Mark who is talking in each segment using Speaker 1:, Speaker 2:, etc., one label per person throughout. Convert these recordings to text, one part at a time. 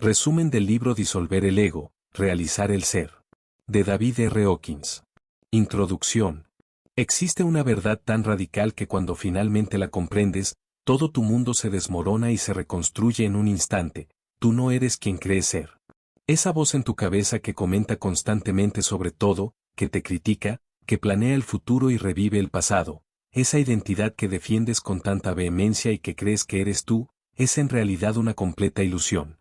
Speaker 1: Resumen del libro Disolver el ego, realizar el ser. De David R. Hawkins. Introducción. Existe una verdad tan radical que cuando finalmente la comprendes, todo tu mundo se desmorona y se reconstruye en un instante. Tú no eres quien crees ser. Esa voz en tu cabeza que comenta constantemente sobre todo, que te critica, que planea el futuro y revive el pasado, esa identidad que defiendes con tanta vehemencia y que crees que eres tú, es en realidad una completa ilusión.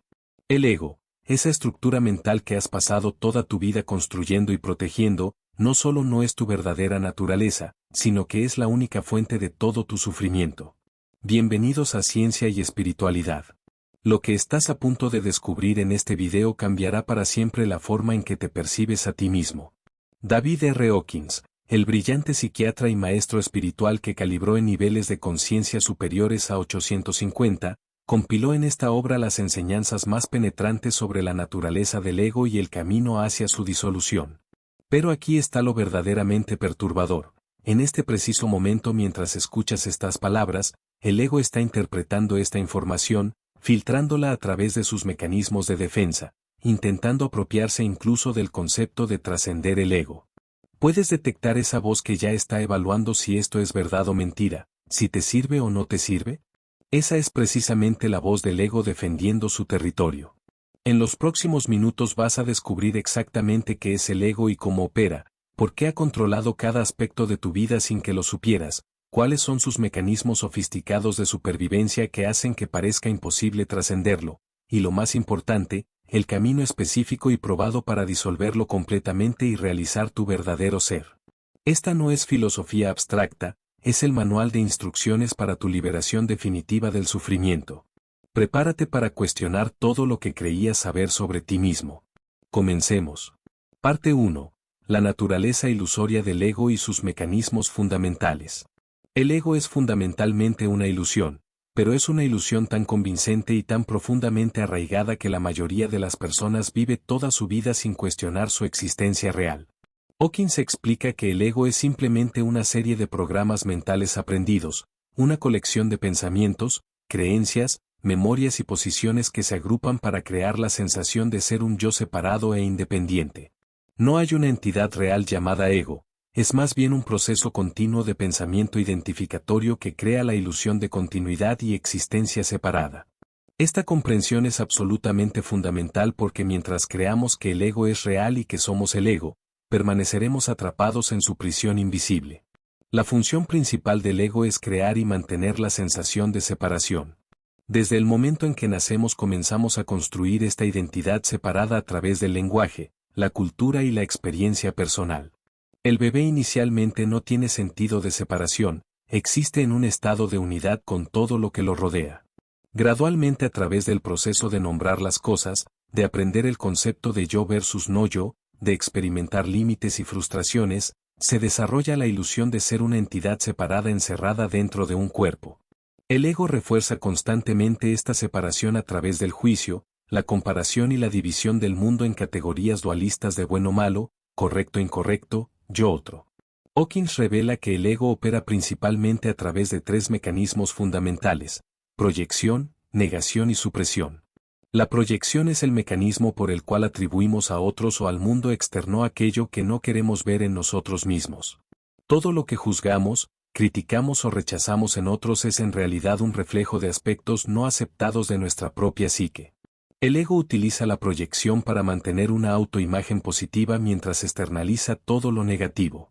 Speaker 1: El ego, esa estructura mental que has pasado toda tu vida construyendo y protegiendo, no solo no es tu verdadera naturaleza, sino que es la única fuente de todo tu sufrimiento. Bienvenidos a Ciencia y Espiritualidad. Lo que estás a punto de descubrir en este video cambiará para siempre la forma en que te percibes a ti mismo. David R. Hawkins, el brillante psiquiatra y maestro espiritual que calibró en niveles de conciencia superiores a 850, compiló en esta obra las enseñanzas más penetrantes sobre la naturaleza del ego y el camino hacia su disolución. Pero aquí está lo verdaderamente perturbador. En este preciso momento mientras escuchas estas palabras, el ego está interpretando esta información, filtrándola a través de sus mecanismos de defensa, intentando apropiarse incluso del concepto de trascender el ego. Puedes detectar esa voz que ya está evaluando si esto es verdad o mentira, si te sirve o no te sirve. Esa es precisamente la voz del ego defendiendo su territorio. En los próximos minutos vas a descubrir exactamente qué es el ego y cómo opera, por qué ha controlado cada aspecto de tu vida sin que lo supieras, cuáles son sus mecanismos sofisticados de supervivencia que hacen que parezca imposible trascenderlo, y lo más importante, el camino específico y probado para disolverlo completamente y realizar tu verdadero ser. Esta no es filosofía abstracta, es el manual de instrucciones para tu liberación definitiva del sufrimiento. Prepárate para cuestionar todo lo que creías saber sobre ti mismo. Comencemos. Parte 1. La naturaleza ilusoria del ego y sus mecanismos fundamentales. El ego es fundamentalmente una ilusión, pero es una ilusión tan convincente y tan profundamente arraigada que la mayoría de las personas vive toda su vida sin cuestionar su existencia real. Hawkins explica que el ego es simplemente una serie de programas mentales aprendidos, una colección de pensamientos, creencias, memorias y posiciones que se agrupan para crear la sensación de ser un yo separado e independiente. No hay una entidad real llamada ego, es más bien un proceso continuo de pensamiento identificatorio que crea la ilusión de continuidad y existencia separada. Esta comprensión es absolutamente fundamental porque mientras creamos que el ego es real y que somos el ego, permaneceremos atrapados en su prisión invisible. La función principal del ego es crear y mantener la sensación de separación. Desde el momento en que nacemos comenzamos a construir esta identidad separada a través del lenguaje, la cultura y la experiencia personal. El bebé inicialmente no tiene sentido de separación, existe en un estado de unidad con todo lo que lo rodea. Gradualmente a través del proceso de nombrar las cosas, de aprender el concepto de yo versus no yo, de experimentar límites y frustraciones, se desarrolla la ilusión de ser una entidad separada encerrada dentro de un cuerpo. El ego refuerza constantemente esta separación a través del juicio, la comparación y la división del mundo en categorías dualistas de bueno malo, correcto incorrecto, yo otro. Hawkins revela que el ego opera principalmente a través de tres mecanismos fundamentales: proyección, negación y supresión. La proyección es el mecanismo por el cual atribuimos a otros o al mundo externo aquello que no queremos ver en nosotros mismos. Todo lo que juzgamos, criticamos o rechazamos en otros es en realidad un reflejo de aspectos no aceptados de nuestra propia psique. El ego utiliza la proyección para mantener una autoimagen positiva mientras externaliza todo lo negativo.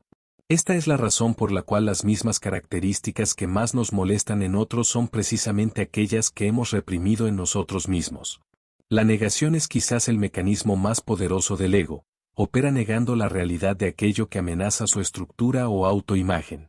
Speaker 1: Esta es la razón por la cual las mismas características que más nos molestan en otros son precisamente aquellas que hemos reprimido en nosotros mismos. La negación es quizás el mecanismo más poderoso del ego, opera negando la realidad de aquello que amenaza su estructura o autoimagen.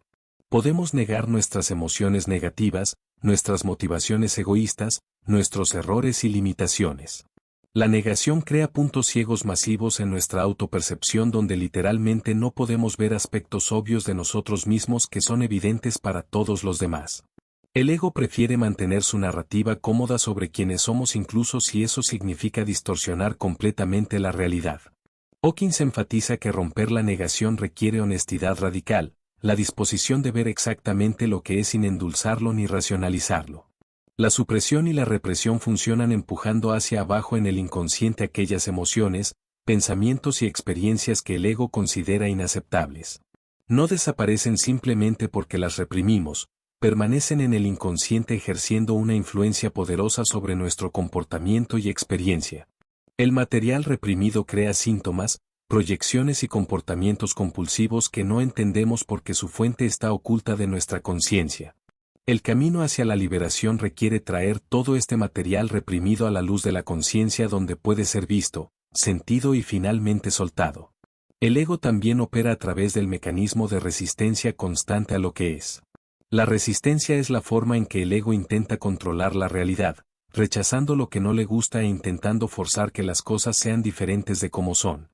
Speaker 1: Podemos negar nuestras emociones negativas, nuestras motivaciones egoístas, nuestros errores y limitaciones. La negación crea puntos ciegos masivos en nuestra autopercepción donde literalmente no podemos ver aspectos obvios de nosotros mismos que son evidentes para todos los demás. El ego prefiere mantener su narrativa cómoda sobre quienes somos incluso si eso significa distorsionar completamente la realidad. Hawkins enfatiza que romper la negación requiere honestidad radical, la disposición de ver exactamente lo que es sin endulzarlo ni racionalizarlo. La supresión y la represión funcionan empujando hacia abajo en el inconsciente aquellas emociones, pensamientos y experiencias que el ego considera inaceptables. No desaparecen simplemente porque las reprimimos, permanecen en el inconsciente ejerciendo una influencia poderosa sobre nuestro comportamiento y experiencia. El material reprimido crea síntomas, proyecciones y comportamientos compulsivos que no entendemos porque su fuente está oculta de nuestra conciencia. El camino hacia la liberación requiere traer todo este material reprimido a la luz de la conciencia donde puede ser visto, sentido y finalmente soltado. El ego también opera a través del mecanismo de resistencia constante a lo que es. La resistencia es la forma en que el ego intenta controlar la realidad, rechazando lo que no le gusta e intentando forzar que las cosas sean diferentes de como son.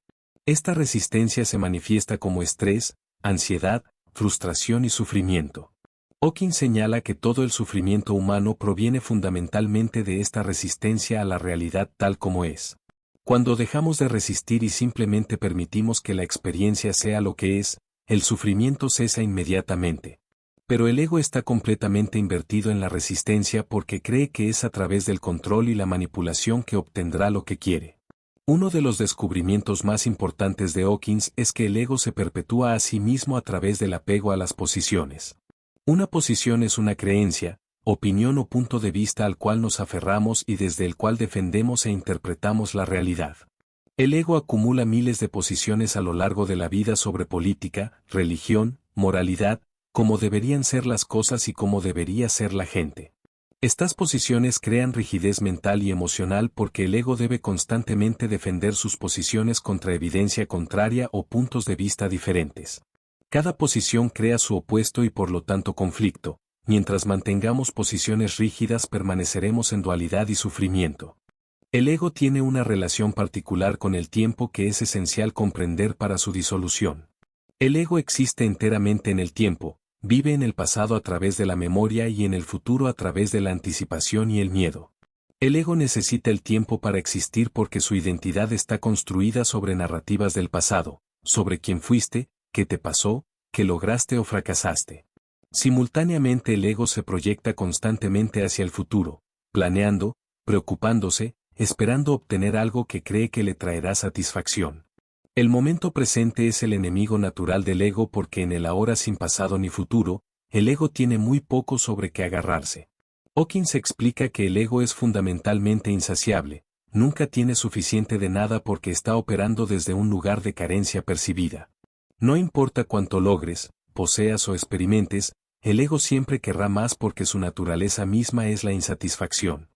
Speaker 1: Esta resistencia se manifiesta como estrés, ansiedad, frustración y sufrimiento. Hawking señala que todo el sufrimiento humano proviene fundamentalmente de esta resistencia a la realidad tal como es. Cuando dejamos de resistir y simplemente permitimos que la experiencia sea lo que es, el sufrimiento cesa inmediatamente. Pero el ego está completamente invertido en la resistencia porque cree que es a través del control y la manipulación que obtendrá lo que quiere. Uno de los descubrimientos más importantes de Hawkins es que el ego se perpetúa a sí mismo a través del apego a las posiciones. Una posición es una creencia, opinión o punto de vista al cual nos aferramos y desde el cual defendemos e interpretamos la realidad. El ego acumula miles de posiciones a lo largo de la vida sobre política, religión, moralidad, cómo deberían ser las cosas y cómo debería ser la gente. Estas posiciones crean rigidez mental y emocional porque el ego debe constantemente defender sus posiciones contra evidencia contraria o puntos de vista diferentes. Cada posición crea su opuesto y por lo tanto conflicto. Mientras mantengamos posiciones rígidas permaneceremos en dualidad y sufrimiento. El ego tiene una relación particular con el tiempo que es esencial comprender para su disolución. El ego existe enteramente en el tiempo, vive en el pasado a través de la memoria y en el futuro a través de la anticipación y el miedo. El ego necesita el tiempo para existir porque su identidad está construida sobre narrativas del pasado, sobre quién fuiste, qué te pasó, qué lograste o fracasaste. Simultáneamente el ego se proyecta constantemente hacia el futuro, planeando, preocupándose, esperando obtener algo que cree que le traerá satisfacción. El momento presente es el enemigo natural del ego porque en el ahora sin pasado ni futuro, el ego tiene muy poco sobre qué agarrarse. Hawkins explica que el ego es fundamentalmente insaciable, nunca tiene suficiente de nada porque está operando desde un lugar de carencia percibida. No importa cuánto logres, poseas o experimentes, el ego siempre querrá más porque su naturaleza misma es la insatisfacción.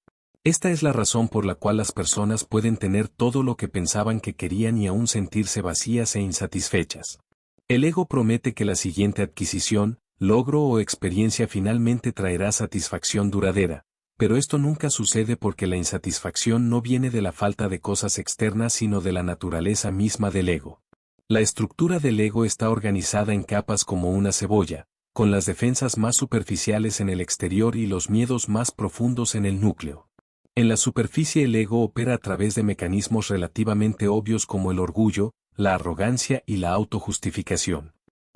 Speaker 1: Esta es la razón por la cual las personas pueden tener todo lo que pensaban que querían y aún sentirse vacías e insatisfechas. El ego promete que la siguiente adquisición, logro o experiencia finalmente traerá satisfacción duradera, pero esto nunca sucede porque la insatisfacción no viene de la falta de cosas externas sino de la naturaleza misma del ego. La estructura del ego está organizada en capas como una cebolla, con las defensas más superficiales en el exterior y los miedos más profundos en el núcleo. En la superficie el ego opera a través de mecanismos relativamente obvios como el orgullo, la arrogancia y la autojustificación.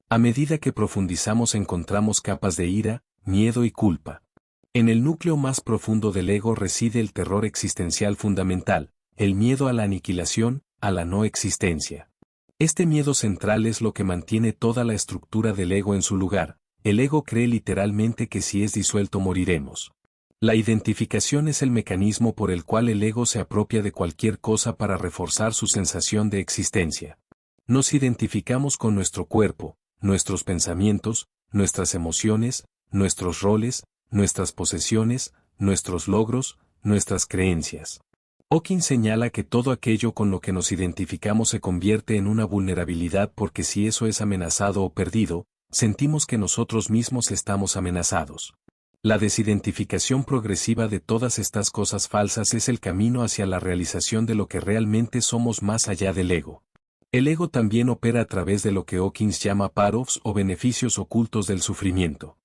Speaker 1: A medida que profundizamos encontramos capas de ira, miedo y culpa. En el núcleo más profundo del ego reside el terror existencial fundamental, el miedo a la aniquilación, a la no existencia. Este miedo central es lo que mantiene toda la estructura del ego en su lugar. El ego cree literalmente que si es disuelto moriremos. La identificación es el mecanismo por el cual el ego se apropia de cualquier cosa para reforzar su sensación de existencia. Nos identificamos con nuestro cuerpo, nuestros pensamientos, nuestras emociones, nuestros roles, nuestras posesiones, nuestros logros, nuestras creencias. Hawking señala que todo aquello con lo que nos identificamos se convierte en una vulnerabilidad porque si eso es amenazado o perdido, sentimos que nosotros mismos estamos amenazados. La desidentificación progresiva de todas estas cosas falsas es el camino hacia la realización de lo que realmente somos más allá del ego. El ego también opera a través de lo que Hawkins llama payoffs o beneficios ocultos del sufrimiento.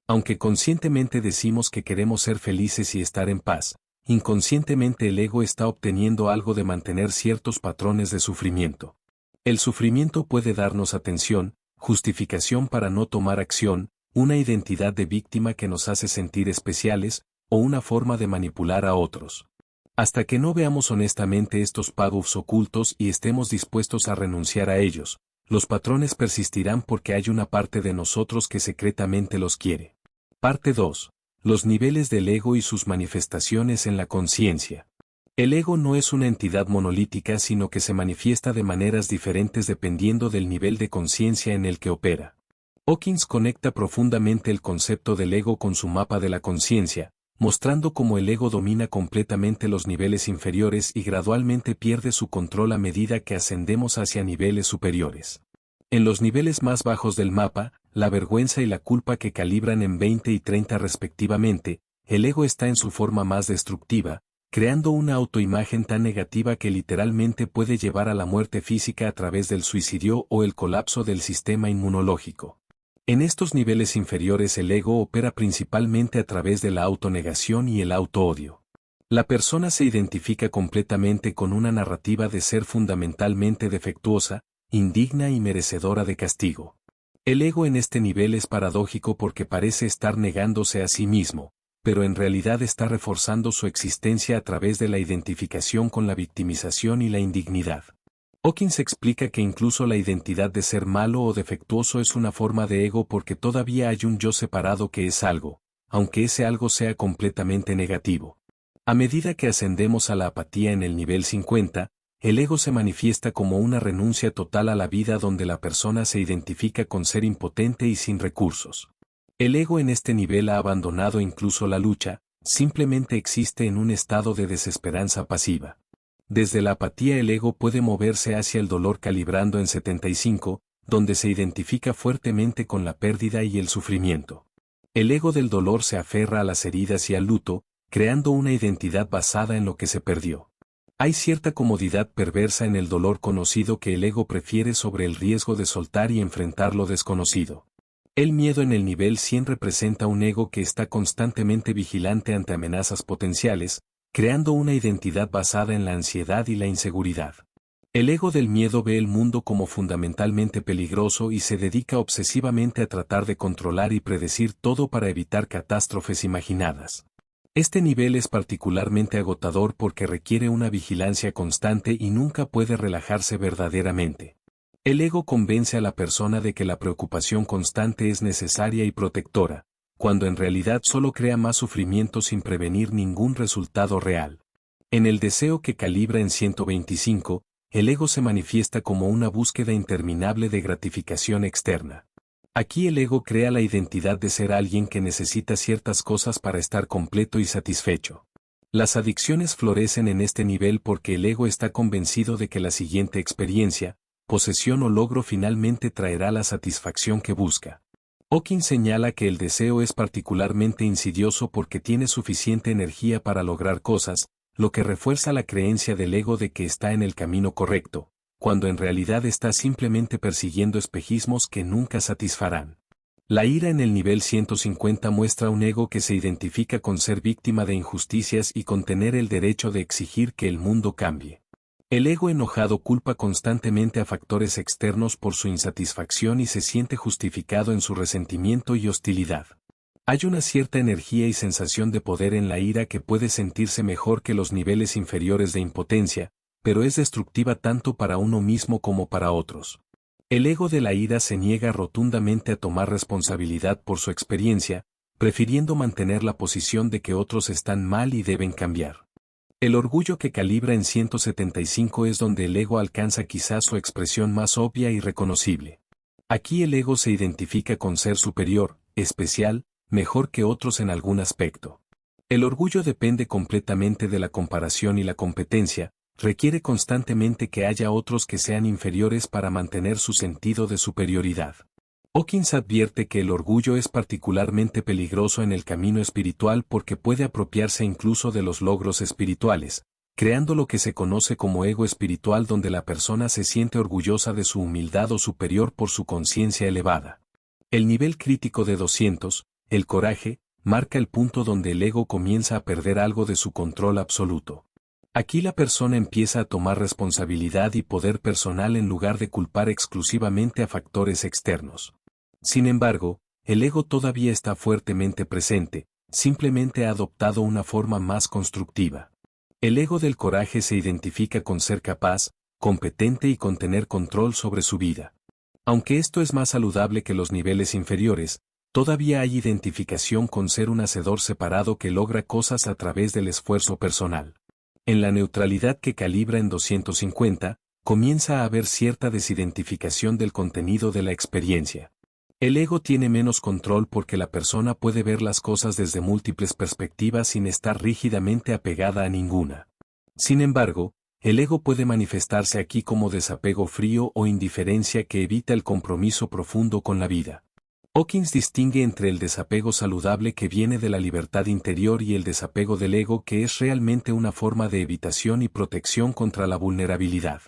Speaker 1: Aunque conscientemente decimos que queremos ser felices y estar en paz, inconscientemente el ego está obteniendo algo de mantener ciertos patrones de sufrimiento. El sufrimiento puede darnos atención, justificación para no tomar acción, una identidad de víctima que nos hace sentir especiales, o una forma de manipular a otros. Hasta que no veamos honestamente estos pathos ocultos y estemos dispuestos a renunciar a ellos, los patrones persistirán porque hay una parte de nosotros que secretamente los quiere. Parte 2. Los niveles del ego y sus manifestaciones en la conciencia. El ego no es una entidad monolítica sino que se manifiesta de maneras diferentes dependiendo del nivel de conciencia en el que opera. Hawkins conecta profundamente el concepto del ego con su mapa de la conciencia, mostrando cómo el ego domina completamente los niveles inferiores y gradualmente pierde su control a medida que ascendemos hacia niveles superiores. En los niveles más bajos del mapa, la vergüenza y la culpa que calibran en 20 y 30 respectivamente, el ego está en su forma más destructiva, creando una autoimagen tan negativa que literalmente puede llevar a la muerte física a través del suicidio o el colapso del sistema inmunológico. En estos niveles inferiores el ego opera principalmente a través de la autonegación y el autoodio. La persona se identifica completamente con una narrativa de ser fundamentalmente defectuosa, indigna y merecedora de castigo. El ego en este nivel es paradójico porque parece estar negándose a sí mismo, pero en realidad está reforzando su existencia a través de la identificación con la victimización y la indignidad. Hawkins explica que incluso la identidad de ser malo o defectuoso es una forma de ego porque todavía hay un yo separado que es algo, aunque ese algo sea completamente negativo. A medida que ascendemos a la apatía en el nivel 50, el ego se manifiesta como una renuncia total a la vida donde la persona se identifica con ser impotente y sin recursos. El ego en este nivel ha abandonado incluso la lucha, simplemente existe en un estado de desesperanza pasiva. Desde la apatía el ego puede moverse hacia el dolor calibrando en 75, donde se identifica fuertemente con la pérdida y el sufrimiento. El ego del dolor se aferra a las heridas y al luto, creando una identidad basada en lo que se perdió. Hay cierta comodidad perversa en el dolor conocido que el ego prefiere sobre el riesgo de soltar y enfrentar lo desconocido. El miedo en el nivel 100 representa un ego que está constantemente vigilante ante amenazas potenciales, creando una identidad basada en la ansiedad y la inseguridad. El ego del miedo ve el mundo como fundamentalmente peligroso y se dedica obsesivamente a tratar de controlar y predecir todo para evitar catástrofes imaginadas. Este nivel es particularmente agotador porque requiere una vigilancia constante y nunca puede relajarse verdaderamente. El ego convence a la persona de que la preocupación constante es necesaria y protectora, cuando en realidad solo crea más sufrimiento sin prevenir ningún resultado real. En el deseo que calibra en 125, el ego se manifiesta como una búsqueda interminable de gratificación externa. Aquí el ego crea la identidad de ser alguien que necesita ciertas cosas para estar completo y satisfecho. Las adicciones florecen en este nivel porque el ego está convencido de que la siguiente experiencia, posesión o logro finalmente traerá la satisfacción que busca. Hawkins señala que el deseo es particularmente insidioso porque tiene suficiente energía para lograr cosas, lo que refuerza la creencia del ego de que está en el camino correcto, cuando en realidad está simplemente persiguiendo espejismos que nunca satisfarán. La ira en el nivel 150 muestra un ego que se identifica con ser víctima de injusticias y con tener el derecho de exigir que el mundo cambie. El ego enojado culpa constantemente a factores externos por su insatisfacción y se siente justificado en su resentimiento y hostilidad. Hay una cierta energía y sensación de poder en la ira que puede sentirse mejor que los niveles inferiores de impotencia, pero es destructiva tanto para uno mismo como para otros. El ego de la ira se niega rotundamente a tomar responsabilidad por su experiencia, prefiriendo mantener la posición de que otros están mal y deben cambiar. El orgullo que calibra en 175 es donde el ego alcanza quizás su expresión más obvia y reconocible. Aquí el ego se identifica con ser superior, especial, mejor que otros en algún aspecto. El orgullo depende completamente de la comparación y la competencia, requiere constantemente que haya otros que sean inferiores para mantener su sentido de superioridad. Hawkins advierte que el orgullo es particularmente peligroso en el camino espiritual porque puede apropiarse incluso de los logros espirituales, creando lo que se conoce como ego espiritual donde la persona se siente orgullosa de su humildad o superior por su conciencia elevada. El nivel crítico de 200, el coraje, marca el punto donde el ego comienza a perder algo de su control absoluto. Aquí la persona empieza a tomar responsabilidad y poder personal en lugar de culpar exclusivamente a factores externos. Sin embargo, el ego todavía está fuertemente presente, simplemente ha adoptado una forma más constructiva. El ego del coraje se identifica con ser capaz, competente y con tener control sobre su vida. Aunque esto es más saludable que los niveles inferiores, todavía hay identificación con ser un hacedor separado que logra cosas a través del esfuerzo personal. En la neutralidad que calibra en 250, comienza a haber cierta desidentificación del contenido de la experiencia. El ego tiene menos control porque la persona puede ver las cosas desde múltiples perspectivas sin estar rígidamente apegada a ninguna. Sin embargo, el ego puede manifestarse aquí como desapego frío o indiferencia que evita el compromiso profundo con la vida. Hawkins distingue entre el desapego saludable que viene de la libertad interior y el desapego del ego que es realmente una forma de evitación y protección contra la vulnerabilidad.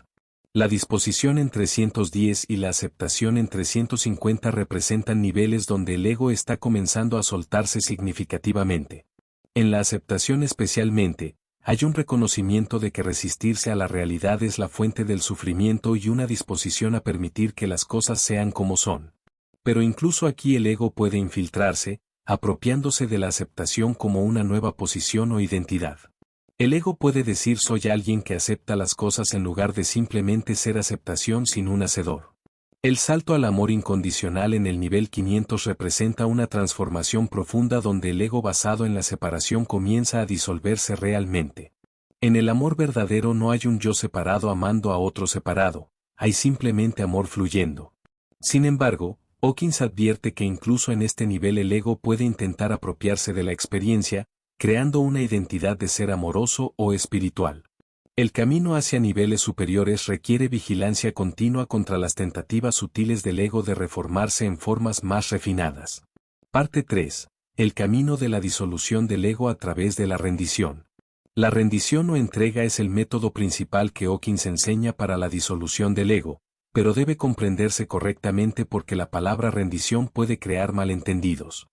Speaker 1: La disposición en 310 y la aceptación en 350 representan niveles donde el ego está comenzando a soltarse significativamente. En la aceptación especialmente, hay un reconocimiento de que resistirse a la realidad es la fuente del sufrimiento y una disposición a permitir que las cosas sean como son. Pero incluso aquí el ego puede infiltrarse, apropiándose de la aceptación como una nueva posición o identidad. El ego puede decir soy alguien que acepta las cosas en lugar de simplemente ser aceptación sin un hacedor. El salto al amor incondicional en el nivel 500 representa una transformación profunda donde el ego basado en la separación comienza a disolverse realmente. En el amor verdadero no hay un yo separado amando a otro separado, hay simplemente amor fluyendo. Sin embargo, Hawkins advierte que incluso en este nivel el ego puede intentar apropiarse de la experiencia, creando una identidad de ser amoroso o espiritual. El camino hacia niveles superiores requiere vigilancia continua contra las tentativas sutiles del ego de reformarse en formas más refinadas. Parte 3. El camino de la disolución del ego a través de la rendición. La rendición o entrega es el método principal que Hawkins enseña para la disolución del ego, pero debe comprenderse correctamente porque la palabra rendición puede crear malentendidos.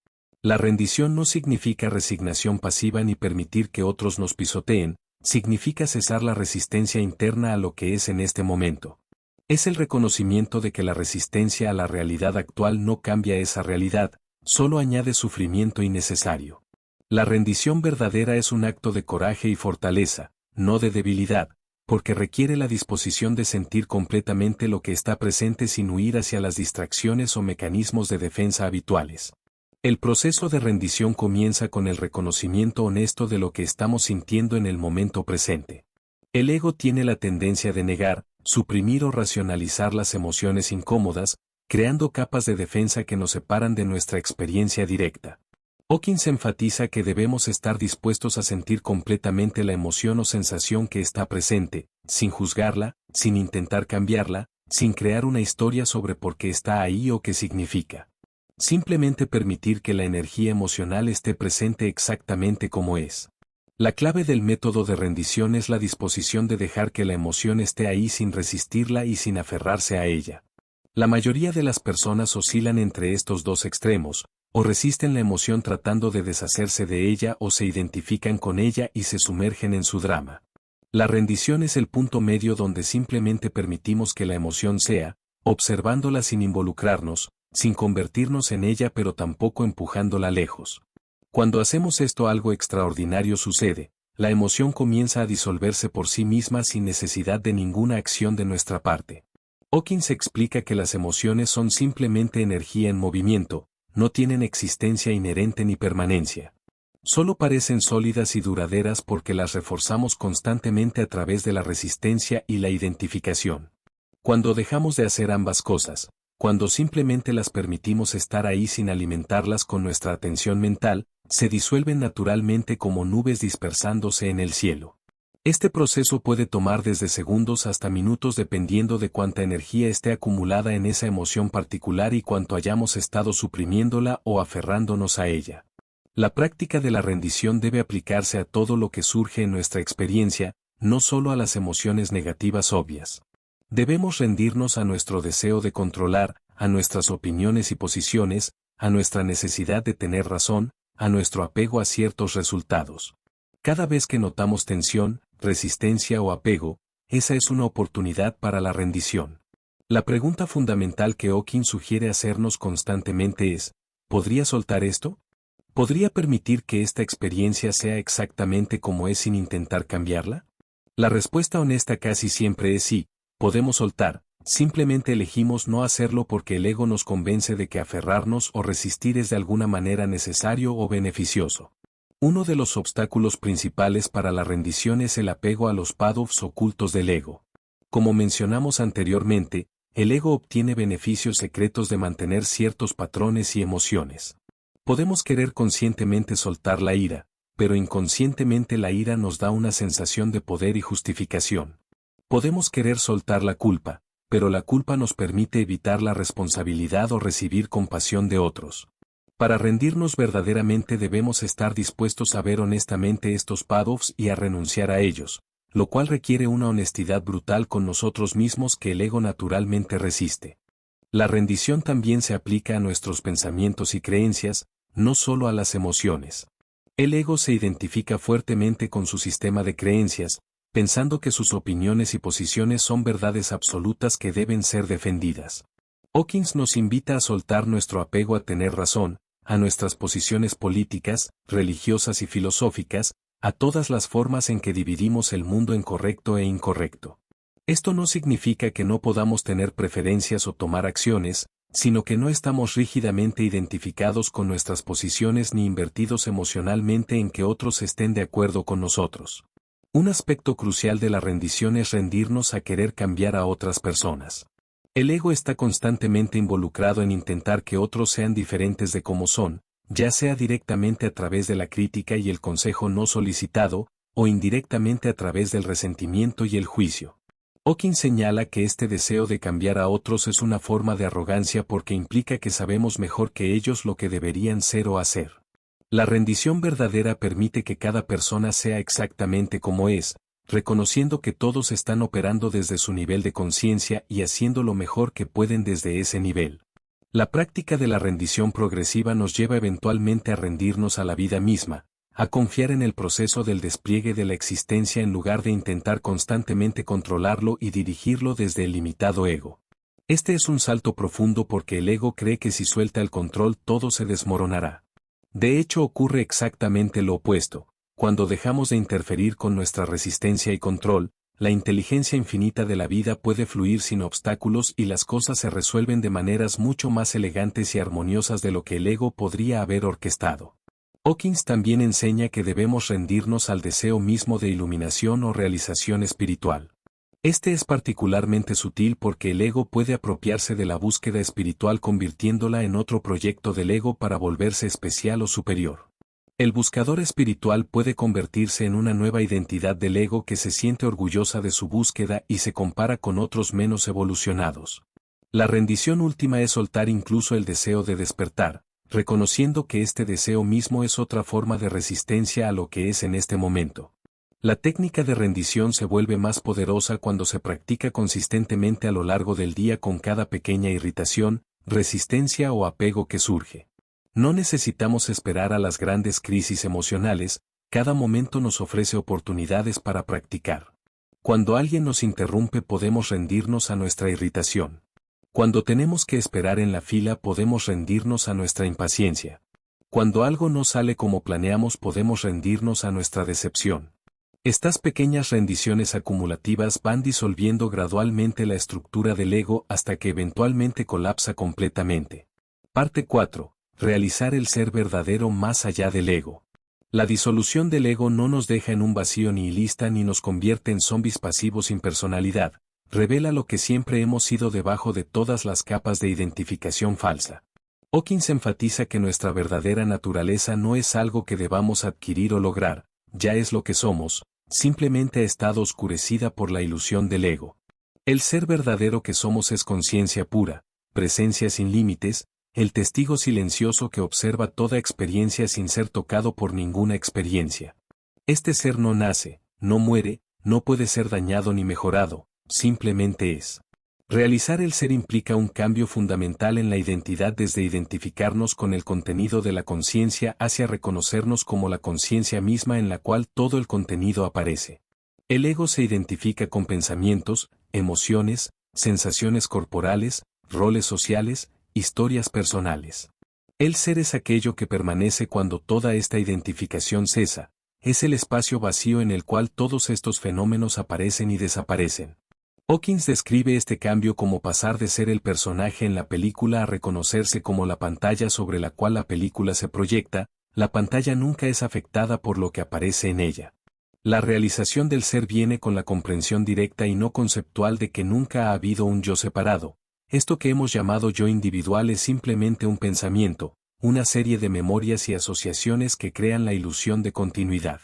Speaker 1: La rendición no significa resignación pasiva ni permitir que otros nos pisoteen, significa cesar la resistencia interna a lo que es en este momento. Es el reconocimiento de que la resistencia a la realidad actual no cambia esa realidad, solo añade sufrimiento innecesario. La rendición verdadera es un acto de coraje y fortaleza, no de debilidad, porque requiere la disposición de sentir completamente lo que está presente sin huir hacia las distracciones o mecanismos de defensa habituales. El proceso de rendición comienza con el reconocimiento honesto de lo que estamos sintiendo en el momento presente. El ego tiene la tendencia de negar, suprimir o racionalizar las emociones incómodas, creando capas de defensa que nos separan de nuestra experiencia directa. Hawkins enfatiza que debemos estar dispuestos a sentir completamente la emoción o sensación que está presente, sin juzgarla, sin intentar cambiarla, sin crear una historia sobre por qué está ahí o qué significa. Simplemente permitir que la energía emocional esté presente exactamente como es. La clave del método de rendición es la disposición de dejar que la emoción esté ahí sin resistirla y sin aferrarse a ella. La mayoría de las personas oscilan entre estos dos extremos, o resisten la emoción tratando de deshacerse de ella o se identifican con ella y se sumergen en su drama. La rendición es el punto medio donde simplemente permitimos que la emoción sea, observándola sin involucrarnos, sin convertirnos en ella pero tampoco empujándola lejos. Cuando hacemos esto algo extraordinario sucede, la emoción comienza a disolverse por sí misma sin necesidad de ninguna acción de nuestra parte. Hawkins explica que las emociones son simplemente energía en movimiento, no tienen existencia inherente ni permanencia. Solo parecen sólidas y duraderas porque las reforzamos constantemente a través de la resistencia y la identificación. Cuando dejamos de hacer ambas cosas, cuando simplemente las permitimos estar ahí sin alimentarlas con nuestra atención mental, se disuelven naturalmente como nubes dispersándose en el cielo. Este proceso puede tomar desde segundos hasta minutos dependiendo de cuánta energía esté acumulada en esa emoción particular y cuánto hayamos estado suprimiéndola o aferrándonos a ella. La práctica de la rendición debe aplicarse a todo lo que surge en nuestra experiencia, no solo a las emociones negativas obvias. Debemos rendirnos a nuestro deseo de controlar, a nuestras opiniones y posiciones, a nuestra necesidad de tener razón, a nuestro apego a ciertos resultados. Cada vez que notamos tensión, resistencia o apego, esa es una oportunidad para la rendición. La pregunta fundamental que Hawkins sugiere hacernos constantemente es, ¿podría soltar esto? ¿Podría permitir que esta experiencia sea exactamente como es sin intentar cambiarla? La respuesta honesta casi siempre es sí, podemos soltar, simplemente elegimos no hacerlo porque el ego nos convence de que aferrarnos o resistir es de alguna manera necesario o beneficioso. Uno de los obstáculos principales para la rendición es el apego a los pathos ocultos del ego. Como mencionamos anteriormente, el ego obtiene beneficios secretos de mantener ciertos patrones y emociones. Podemos querer conscientemente soltar la ira, pero inconscientemente la ira nos da una sensación de poder y justificación. Podemos querer soltar la culpa, pero la culpa nos permite evitar la responsabilidad o recibir compasión de otros. Para rendirnos verdaderamente debemos estar dispuestos a ver honestamente estos pathos y a renunciar a ellos, lo cual requiere una honestidad brutal con nosotros mismos que el ego naturalmente resiste. La rendición también se aplica a nuestros pensamientos y creencias, no solo a las emociones. El ego se identifica fuertemente con su sistema de creencias, pensando que sus opiniones y posiciones son verdades absolutas que deben ser defendidas. Hawkins nos invita a soltar nuestro apego a tener razón, a nuestras posiciones políticas, religiosas y filosóficas, a todas las formas en que dividimos el mundo en correcto e incorrecto. Esto no significa que no podamos tener preferencias o tomar acciones, sino que no estamos rígidamente identificados con nuestras posiciones ni invertidos emocionalmente en que otros estén de acuerdo con nosotros. Un aspecto crucial de la rendición es rendirnos a querer cambiar a otras personas. El ego está constantemente involucrado en intentar que otros sean diferentes de como son, ya sea directamente a través de la crítica y el consejo no solicitado, o indirectamente a través del resentimiento y el juicio. Hawkins señala que este deseo de cambiar a otros es una forma de arrogancia porque implica que sabemos mejor que ellos lo que deberían ser o hacer. La rendición verdadera permite que cada persona sea exactamente como es, reconociendo que todos están operando desde su nivel de conciencia y haciendo lo mejor que pueden desde ese nivel. La práctica de la rendición progresiva nos lleva eventualmente a rendirnos a la vida misma, a confiar en el proceso del despliegue de la existencia en lugar de intentar constantemente controlarlo y dirigirlo desde el limitado ego. Este es un salto profundo porque el ego cree que si suelta el control todo se desmoronará. De hecho ocurre exactamente lo opuesto. Cuando dejamos de interferir con nuestra resistencia y control, la inteligencia infinita de la vida puede fluir sin obstáculos y las cosas se resuelven de maneras mucho más elegantes y armoniosas de lo que el ego podría haber orquestado. Hawkins también enseña que debemos rendirnos al deseo mismo de iluminación o realización espiritual. Este es particularmente sutil porque el ego puede apropiarse de la búsqueda espiritual convirtiéndola en otro proyecto del ego para volverse especial o superior. El buscador espiritual puede convertirse en una nueva identidad del ego que se siente orgullosa de su búsqueda y se compara con otros menos evolucionados. La rendición última es soltar incluso el deseo de despertar, reconociendo que este deseo mismo es otra forma de resistencia a lo que es en este momento. La técnica de rendición se vuelve más poderosa cuando se practica consistentemente a lo largo del día con cada pequeña irritación, resistencia o apego que surge. No necesitamos esperar a las grandes crisis emocionales, cada momento nos ofrece oportunidades para practicar. Cuando alguien nos interrumpe podemos rendirnos a nuestra irritación. Cuando tenemos que esperar en la fila podemos rendirnos a nuestra impaciencia. Cuando algo no sale como planeamos podemos rendirnos a nuestra decepción. Estas pequeñas rendiciones acumulativas van disolviendo gradualmente la estructura del ego hasta que eventualmente colapsa completamente. Parte 4. Realizar el ser verdadero más allá del ego. La disolución del ego no nos deja en un vacío nihilista ni nos convierte en zombis pasivos sin personalidad. Revela lo que siempre hemos sido debajo de todas las capas de identificación falsa. Hawkins enfatiza que nuestra verdadera naturaleza no es algo que debamos adquirir o lograr, ya es lo que somos, simplemente ha estado oscurecida por la ilusión del ego. El ser verdadero que somos es conciencia pura, presencia sin límites, el testigo silencioso que observa toda experiencia sin ser tocado por ninguna experiencia. Este ser no nace, no muere, no puede ser dañado ni mejorado, simplemente es. Realizar el ser implica un cambio fundamental en la identidad desde identificarnos con el contenido de la conciencia hacia reconocernos como la conciencia misma en la cual todo el contenido aparece. El ego se identifica con pensamientos, emociones, sensaciones corporales, roles sociales, historias personales. El ser es aquello que permanece cuando toda esta identificación cesa, es el espacio vacío en el cual todos estos fenómenos aparecen y desaparecen. Hawkins describe este cambio como pasar de ser el personaje en la película a reconocerse como la pantalla sobre la cual la película se proyecta. La pantalla nunca es afectada por lo que aparece en ella. La realización del ser viene con la comprensión directa y no conceptual de que nunca ha habido un yo separado. Esto que hemos llamado yo individual es simplemente un pensamiento, una serie de memorias y asociaciones que crean la ilusión de continuidad.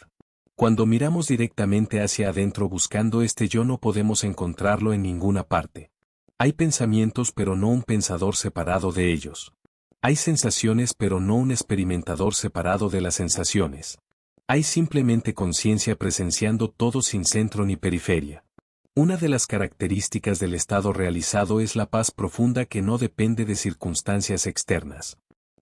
Speaker 1: Cuando miramos directamente hacia adentro buscando este yo no podemos encontrarlo en ninguna parte. Hay pensamientos pero no un pensador separado de ellos. Hay sensaciones pero no un experimentador separado de las sensaciones. Hay simplemente conciencia presenciando todo sin centro ni periferia. Una de las características del estado realizado es la paz profunda que no depende de circunstancias externas.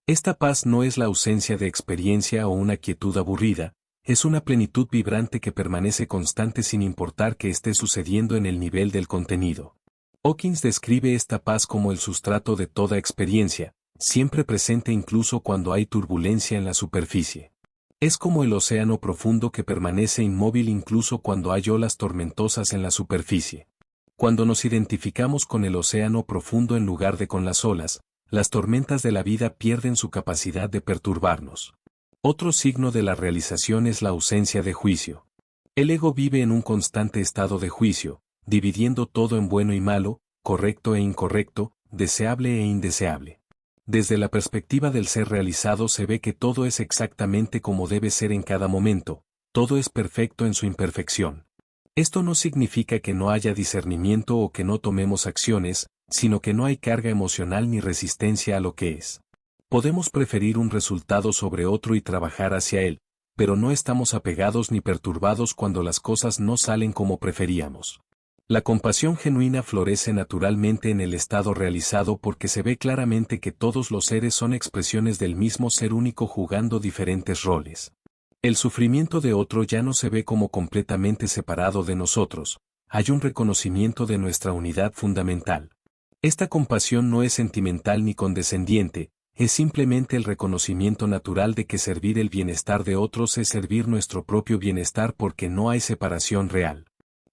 Speaker 1: Esta paz no es la ausencia de experiencia o una quietud aburrida, es una plenitud vibrante que permanece constante sin importar qué esté sucediendo en el nivel del contenido. Hawkins describe esta paz como el sustrato de toda experiencia, siempre presente incluso cuando hay turbulencia en la superficie. Es como el océano profundo que permanece inmóvil incluso cuando hay olas tormentosas en la superficie. Cuando nos identificamos con el océano profundo en lugar de con las olas, las tormentas de la vida pierden su capacidad de perturbarnos. Otro signo de la realización es la ausencia de juicio. El ego vive en un constante estado de juicio, dividiendo todo en bueno y malo, correcto e incorrecto, deseable e indeseable. Desde la perspectiva del ser realizado se ve que todo es exactamente como debe ser en cada momento, todo es perfecto en su imperfección. Esto no significa que no haya discernimiento o que no tomemos acciones, sino que no hay carga emocional ni resistencia a lo que es. Podemos preferir un resultado sobre otro y trabajar hacia él, pero no estamos apegados ni perturbados cuando las cosas no salen como preferíamos. La compasión genuina florece naturalmente en el estado realizado porque se ve claramente que todos los seres son expresiones del mismo ser único jugando diferentes roles. El sufrimiento de otro ya no se ve como completamente separado de nosotros, hay un reconocimiento de nuestra unidad fundamental. Esta compasión no es sentimental ni condescendiente, es simplemente el reconocimiento natural de que servir el bienestar de otros es servir nuestro propio bienestar porque no hay separación real.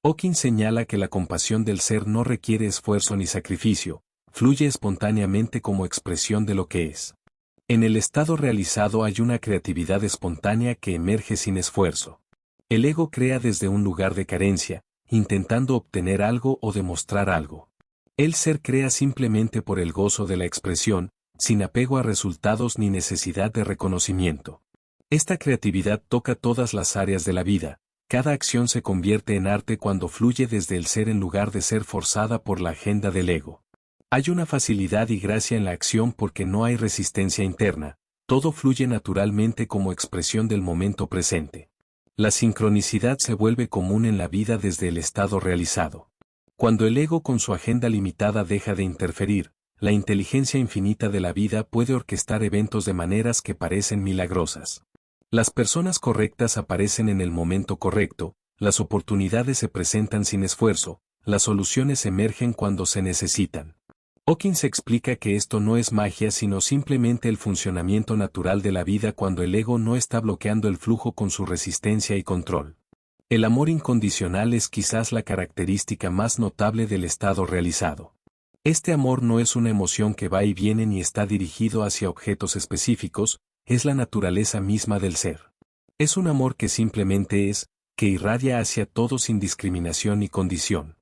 Speaker 1: Hawkins señala que la compasión del ser no requiere esfuerzo ni sacrificio, fluye espontáneamente como expresión de lo que es. En el estado realizado hay una creatividad espontánea que emerge sin esfuerzo. El ego crea desde un lugar de carencia, intentando obtener algo o demostrar algo. El ser crea simplemente por el gozo de la expresión, sin apego a resultados ni necesidad de reconocimiento. Esta creatividad toca todas las áreas de la vida, cada acción se convierte en arte cuando fluye desde el ser en lugar de ser forzada por la agenda del ego. Hay una facilidad y gracia en la acción porque no hay resistencia interna, todo fluye naturalmente como expresión del momento presente. La sincronicidad se vuelve común en la vida desde el estado realizado. Cuando el ego con su agenda limitada deja de interferir, la inteligencia infinita de la vida puede orquestar eventos de maneras que parecen milagrosas. Las personas correctas aparecen en el momento correcto, las oportunidades se presentan sin esfuerzo, las soluciones emergen cuando se necesitan. Hawkins explica que esto no es magia sino simplemente el funcionamiento natural de la vida cuando el ego no está bloqueando el flujo con su resistencia y control. El amor incondicional es quizás la característica más notable del estado realizado. Este amor no es una emoción que va y viene ni está dirigido hacia objetos específicos, es la naturaleza misma del ser. Es un amor que simplemente es, que irradia hacia todo sin discriminación ni condición.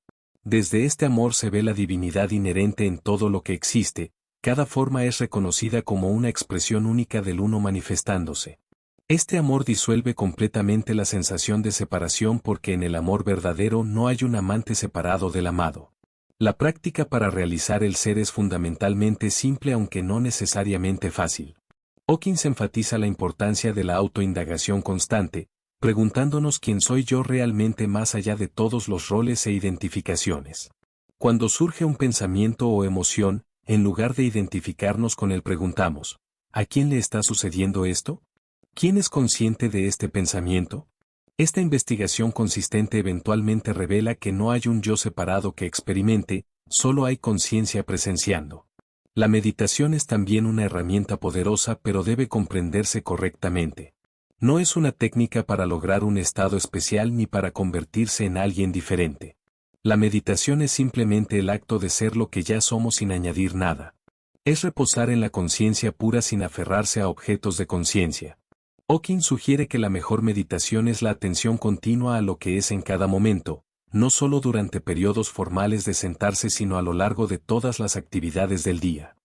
Speaker 1: Desde este amor se ve la divinidad inherente en todo lo que existe, cada forma es reconocida como una expresión única del uno manifestándose. Este amor disuelve completamente la sensación de separación porque en el amor verdadero no hay un amante separado del amado. La práctica para realizar el ser es fundamentalmente simple aunque no necesariamente fácil. Hawkins enfatiza la importancia de la autoindagación constante, preguntándonos quién soy yo realmente más allá de todos los roles e identificaciones. Cuando surge un pensamiento o emoción, en lugar de identificarnos con él preguntamos, ¿a quién le está sucediendo esto? ¿Quién es consciente de este pensamiento? Esta investigación consistente eventualmente revela que no hay un yo separado que experimente, solo hay conciencia presenciando. La meditación es también una herramienta poderosa, pero debe comprenderse correctamente. No es una técnica para lograr un estado especial ni para convertirse en alguien diferente. La meditación es simplemente el acto de ser lo que ya somos sin añadir nada. Es reposar en la conciencia pura sin aferrarse a objetos de conciencia. Hawking sugiere que la mejor meditación es la atención continua a lo que es en cada momento, no solo durante periodos formales de sentarse sino a lo largo de todas las actividades del día.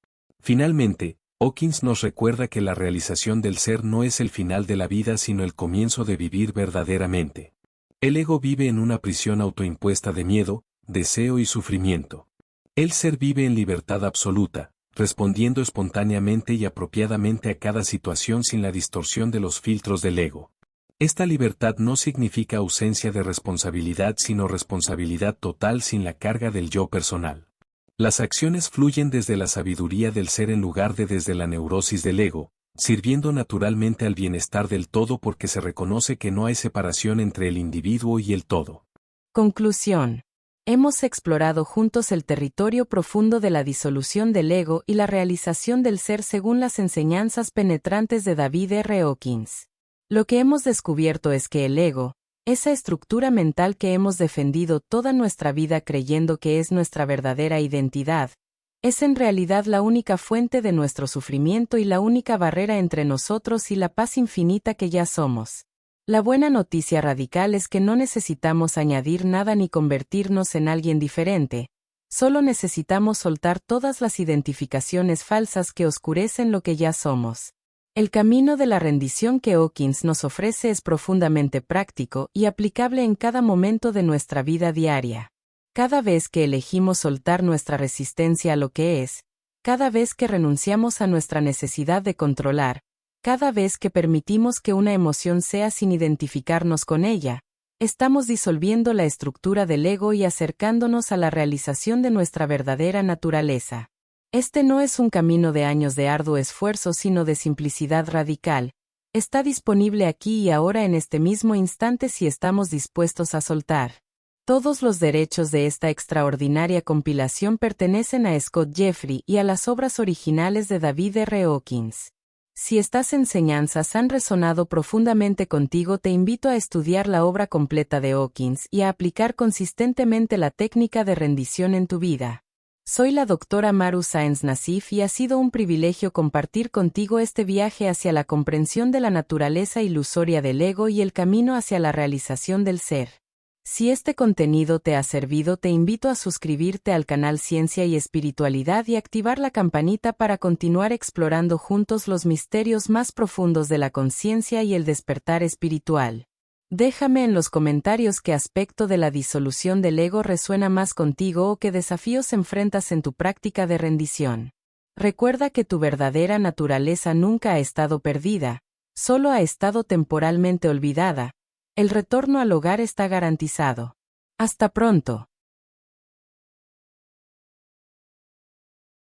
Speaker 1: Finalmente, Hawkins nos recuerda que la realización del ser no es el final de la vida sino el comienzo de vivir verdaderamente. El ego vive en una prisión autoimpuesta de miedo, deseo y sufrimiento. El ser vive en libertad absoluta, respondiendo espontáneamente y apropiadamente a cada situación sin la distorsión de los filtros del ego. Esta libertad no significa ausencia de responsabilidad sino responsabilidad total sin la carga del yo personal. Las acciones fluyen desde la sabiduría del ser en lugar de desde la neurosis del ego, sirviendo naturalmente al bienestar del todo porque se reconoce que no hay separación entre el individuo y el todo.
Speaker 2: Conclusión. Hemos explorado juntos el territorio profundo de la disolución del ego y la realización del ser según las enseñanzas penetrantes de David R. Hawkins. Lo que hemos descubierto es que el ego, esa estructura mental que hemos defendido toda nuestra vida creyendo que es nuestra verdadera identidad, es en realidad la única fuente de nuestro sufrimiento y la única barrera entre nosotros y la paz infinita que ya somos. La buena noticia radical es que no necesitamos añadir nada ni convertirnos en alguien diferente, solo necesitamos soltar todas las identificaciones falsas que oscurecen lo que ya somos. El camino de la rendición que Hawkins nos ofrece es profundamente práctico y aplicable en cada momento de nuestra vida diaria. Cada vez que elegimos soltar nuestra resistencia a lo que es, cada vez que renunciamos a nuestra necesidad de controlar, cada vez que permitimos que una emoción sea sin identificarnos con ella, estamos disolviendo la estructura del ego y acercándonos a la realización de nuestra verdadera naturaleza. Este no es un camino de años de arduo esfuerzo sino de simplicidad radical. Está disponible aquí y ahora en este mismo instante si estamos dispuestos a soltar. Todos los derechos de esta extraordinaria compilación pertenecen a Scott Jeffrey y a las obras originales de David R. Hawkins. Si estas enseñanzas han resonado profundamente contigo, te invito a estudiar la obra completa de Hawkins y a aplicar consistentemente la técnica de rendición en tu vida. Soy la doctora Maru Sáenz Nassif y ha sido un privilegio compartir contigo este viaje hacia la comprensión de la naturaleza ilusoria del ego y el camino hacia la realización del ser. Si este contenido te ha servido, te invito a suscribirte al canal Ciencia y Espiritualidad y activar la campanita para continuar explorando juntos los misterios más profundos de la conciencia y el despertar espiritual. Déjame en los comentarios qué aspecto de la disolución del ego resuena más contigo o qué desafíos enfrentas en tu práctica de rendición. Recuerda que tu verdadera naturaleza nunca ha estado perdida, solo ha estado temporalmente olvidada. El retorno al hogar está garantizado. Hasta pronto.